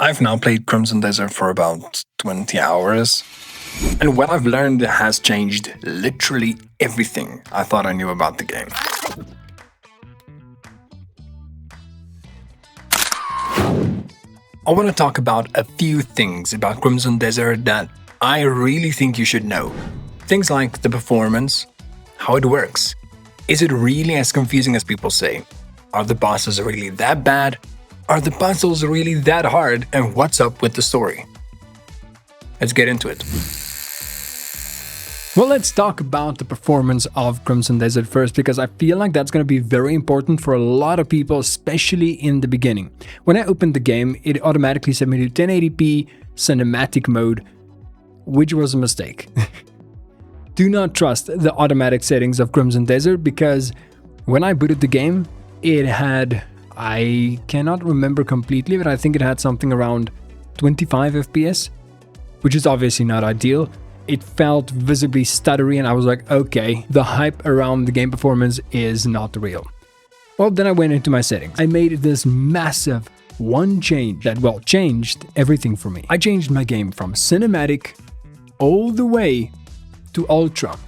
I've now played Crimson Desert for about 20 hours, and what I've learned has changed literally everything I thought I knew about the game. I want to talk about a few things about Crimson Desert that I really think you should know. Things like the performance, how it works. Is it really as confusing as people say? Are the bosses really that bad? Are the puzzles really that hard? And what's up with the story? Let's get into it. Well, let's talk about the performance of Crimson Desert first, because I feel like that's going to be very important for a lot of people, especially in the beginning. When I opened the game, it automatically set me to 1080p cinematic mode, which was a mistake. Do not trust the automatic settings of Crimson Desert, because when I booted the game, it had, I cannot remember completely, but I think it had something around 25 FPS, which is obviously not ideal. It felt visibly stuttery, and I was like, okay, the hype around the game performance is not real. Well, then I went into my settings. I made this massive one change that, well, changed everything for me. I changed my game from cinematic all the way to ultra.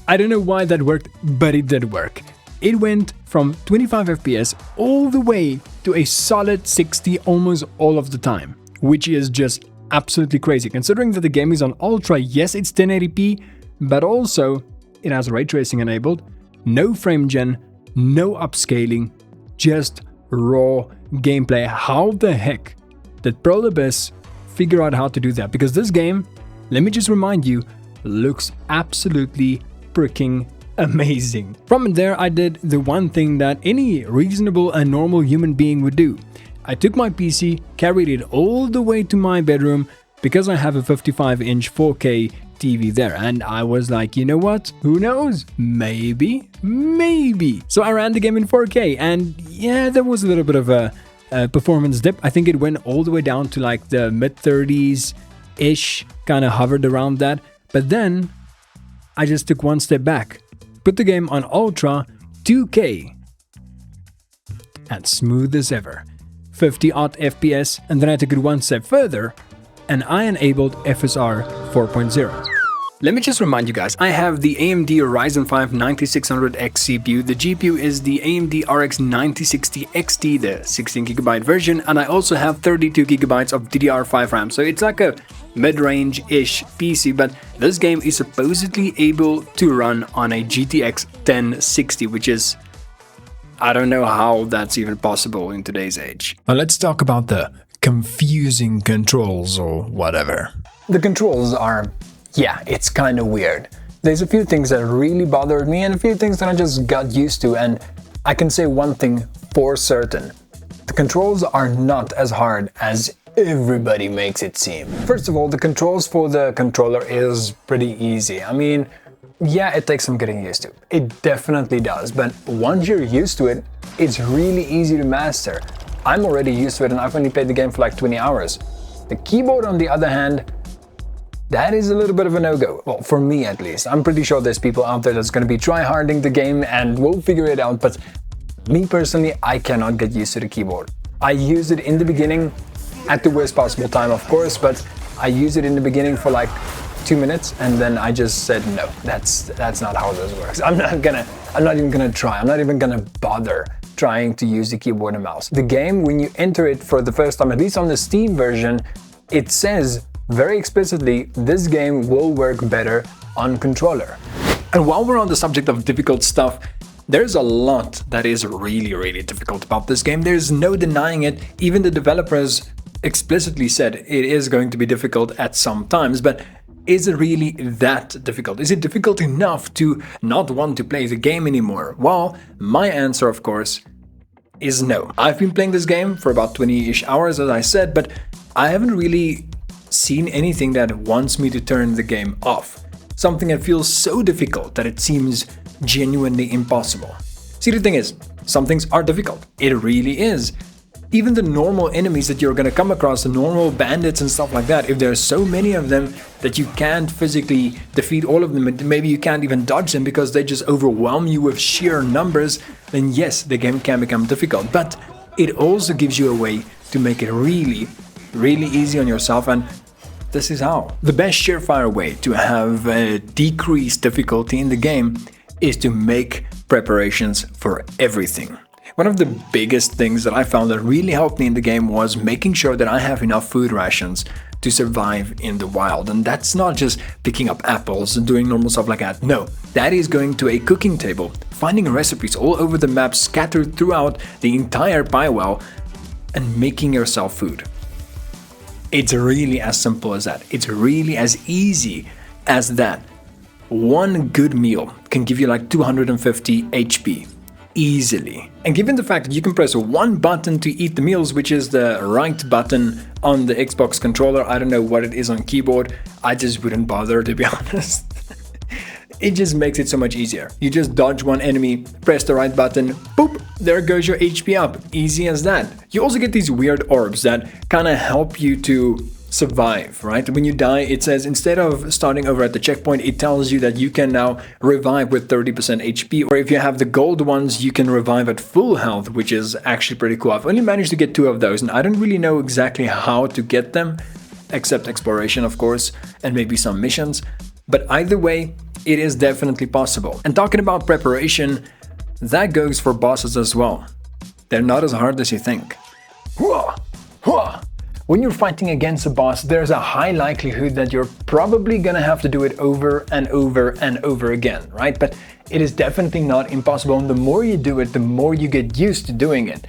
I don't know why that worked, but it did work. It went from 25 FPS all the way to a solid 60 almost all of the time, which is just absolutely crazy, considering that the game is on ultra. Yes, it's 1080p, but also it has ray tracing enabled, no frame gen, no upscaling, just raw gameplay. How the heck did Pearl Abyss figure out how to do that? Because this game, let me just remind you, looks absolutely freaking amazing. From there, I did the one thing that any reasonable and normal human being would do. I took my PC, carried it all the way to my bedroom, because I have a 55-inch 4K TV there, and I was like, you know what? Who knows? Maybe. So I ran the game in 4K, and yeah, there was a little bit of a performance dip. I think it went all the way down to like the mid-30s-ish, kind of hovered around that. But then I just took one step back, put the game on Ultra 2K, and smooth as ever, 50-odd FPS, and then I took it one step further, and I enabled FSR 4.0. Let me just remind you guys, I have the AMD Ryzen 5 9600X CPU, the GPU is the AMD RX 9060 XT, the 16GB version, and I also have 32GB of DDR5 RAM, so it's like a mid-range-ish PC, but this game is supposedly able to run on a GTX 1060, which is, I don't know how that's even possible in today's age. Now let's talk about the confusing controls or whatever. The controls are, yeah, it's kind of weird. There's a few things that really bothered me and a few things that I just got used to, and I can say one thing for certain. The controls are not as hard as everybody makes it seem. First of all, the controls for the controller is pretty easy. I mean, yeah, it takes some getting used to. It definitely does, but once you're used to it, it's really easy to master. I'm already used to it and I've only played the game for like 20 hours. The keyboard, on the other hand, that is a little bit of a no-go. Well, for me at least. I'm pretty sure there's people out there that's going to be try-harding the game and will figure it out, but me personally, I cannot get used to the keyboard. I used it in the beginning, at the worst possible time, of course, but I used it in the beginning for like 2 minutes, and then I just said no, that's not how this works. I'm not even gonna try. I'm not even gonna bother trying to use the keyboard and mouse. The game, when you enter it for the first time, at least on the Steam version, it says very explicitly this game will work better on controller. And while we're on the subject of difficult stuff, there's a lot that is really difficult about this game. There's no denying it. Even the developers explicitly said it is going to be difficult at some times, but is it really that difficult? Is it difficult enough to not want to play the game anymore? Well, my answer, of course, is no. I've been playing this game for about 20-ish hours, as I said, but I haven't really seen anything that wants me to turn the game off. Something that feels so difficult that it seems genuinely impossible. See, the thing is, some things are difficult. It really is. Even the normal enemies that you're going to come across, the normal bandits and stuff like that, if there's so many of them that you can't physically defeat all of them, and maybe you can't even dodge them because they just overwhelm you with sheer numbers, then yes, the game can become difficult. But it also gives you a way to make it really, really easy on yourself, and this is how. The best surefire way to have a decreased difficulty in the game is to make preparations for everything. One of the biggest things that I found that really helped me in the game was making sure that I have enough food rations to survive in the wild. And that's not just picking up apples and doing normal stuff like that. No, that is going to a cooking table, finding recipes all over the map scattered throughout the entire biowell, and making yourself food. It's really as simple as that. It's really as easy as that. One good meal can give you like 250 HP easily. And given the fact that you can press one button to eat the meals, which is the right button on the Xbox controller, I don't know what it is on keyboard, I just wouldn't bother, to be honest. It just makes it so much easier. You just dodge one enemy, press the right button, boop, there goes your HP up. Easy as that. You also get these weird orbs that kind of help you to survive, right? When you die, it says instead of starting over at the checkpoint, it tells you that you can now revive with 30% HP, or if you have the gold ones, you can revive at full health, which is actually pretty cool. I've only managed to get 2 of those, and I don't really know exactly how to get them, except exploration, of course, and maybe some missions. But either way, it is definitely possible. And talking about preparation, that goes for bosses as well. They're not as hard as you think. When you're fighting against a boss, there's a high likelihood that you're probably gonna have to do it over and over and over again, right? But it is definitely not impossible, and the more you do it, the more you get used to doing it.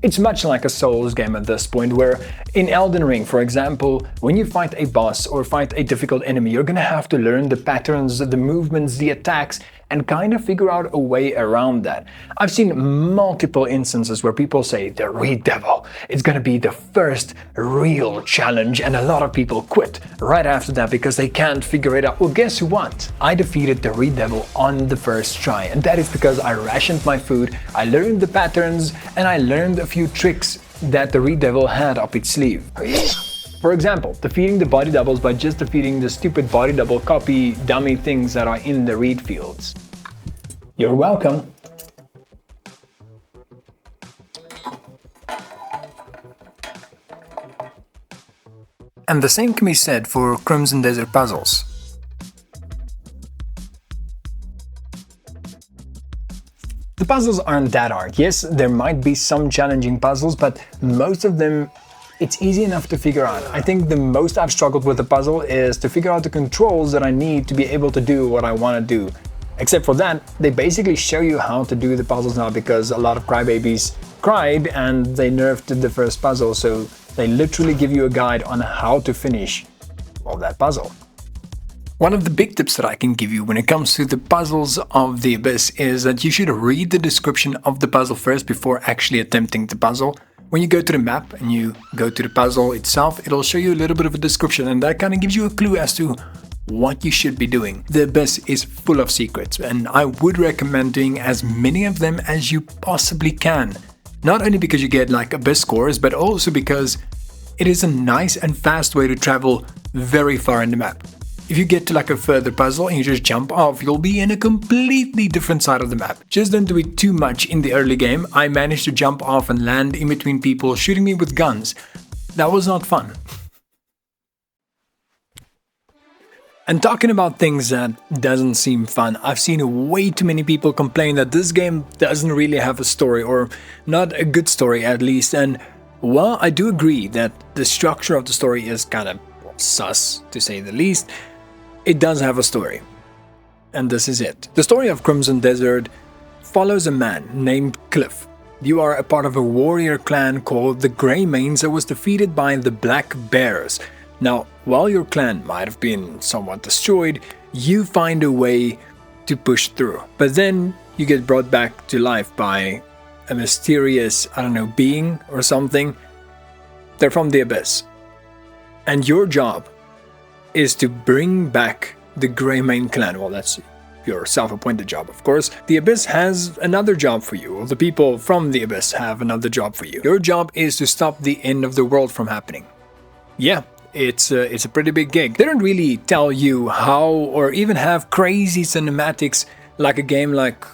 It's much like a Souls game at this point, where in Elden Ring, for example, when you fight a boss or fight a difficult enemy, you're gonna have to learn the patterns, the movements, the attacks, and kind of figure out a way around that. I've seen multiple instances where people say the Reed Devil is gonna be the first real challenge, and a lot of people quit right after that because they can't figure it out. Well, guess what? I defeated the Reed Devil on the first try, and that is because I rationed my food, I learned the patterns, and I learned a few tricks that the Reed Devil had up its sleeve. For example, defeating the body doubles by just defeating the stupid body double copy dummy things that are in the reed fields. You're welcome. And the same can be said for Crimson Desert puzzles. The puzzles aren't that hard. Yes, there might be some challenging puzzles, but most of them it's easy enough to figure out. I think the most I've struggled with the puzzle is to figure out the controls that I need to be able to do what I want to do. Except for that, they basically show you how to do the puzzles now because a lot of crybabies cried and they nerfed the first puzzle, so they literally give you a guide on how to finish, well, that puzzle. One of the big tips that I can give you when it comes to the puzzles of the Abyss is that you should read the description of the puzzle first before actually attempting the puzzle. When you go to the map and you go to the puzzle itself, it'll show you a little bit of a description, and that kind of gives you a clue as to what you should be doing. The Abyss is full of secrets, and I would recommend doing as many of them as you possibly can. Not only because you get like Abyss scores, but also because it is a nice and fast way to travel very far in the map. If you get to like a further puzzle and you just jump off, you'll be in a completely different side of the map. Just don't do it too much in the early game. I managed to jump off and land in between people shooting me with guns. That was not fun. And talking about things that doesn't seem fun, I've seen way too many people complain that this game doesn't really have a story, or not a good story at least. And while I do agree that the structure of the story is kind of sus, to say the least, it does have a story. And this is it. The story of Crimson Desert follows a man named Cliff. You are a part of a warrior clan called the Greymanes that was defeated by the Black Bears. Now, while your clan might have been somewhat destroyed, you find a way to push through. But then you get brought back to life by a mysterious, I don't know, being or something. They're from the Abyss. And your job is to bring back the Greymane clan. Well, that's your self-appointed job, of course. The Abyss has another job for you, or the people from the Abyss have another job for you. Your job is to stop the end of the world from happening. Yeah, it's a pretty big gig. They don't really tell you how, or even have crazy cinematics like a game like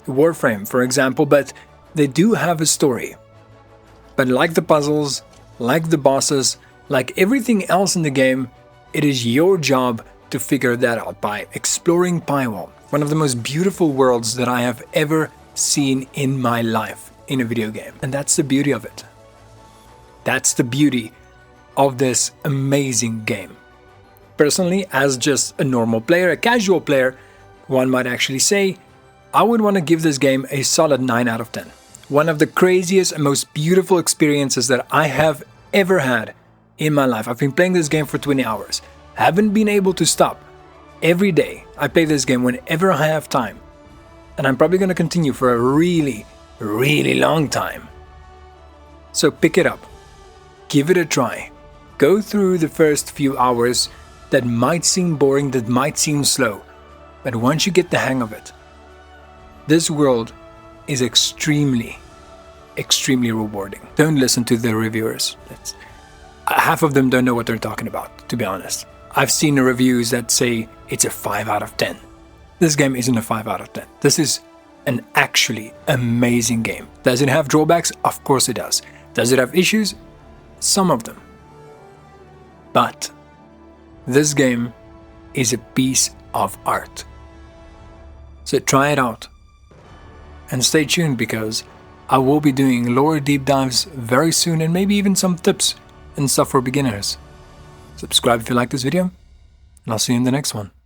Warframe, for example, but they do have a story. But like the puzzles, like the bosses, Like everything else in the game, it is your job to figure that out by exploring Pywall, one of the most beautiful worlds that I have ever seen in my life in a video game. And that's the beauty of it. That's the beauty of this amazing game. Personally, as just a normal player, a casual player, one might actually say, I would want to give this game a solid 9 out of 10. One of the craziest and most beautiful experiences that I have ever had in my life. I've been playing this game for 20 hours. I haven't been able to stop. Every day I play this game whenever I have time. And I'm probably going to continue for a really, really long time. So pick it up. Give it a try. Go through the first few hours that might seem boring, that might seem slow. But once you get the hang of it, this world is extremely, extremely rewarding. Don't listen to the reviewers. Half of them don't know what they're talking about, to be honest. I've seen the reviews that say it's a 5 out of 10. This game isn't a 5 out of 10. This is an actually amazing game. Does it have drawbacks? Of course it does. Does it have issues? Some of them. But this game is a piece of art. So try it out. And stay tuned because I will be doing lore deep dives very soon and maybe even some tips and stuff for beginners. Subscribe if you like this video, and I'll see you in the next one.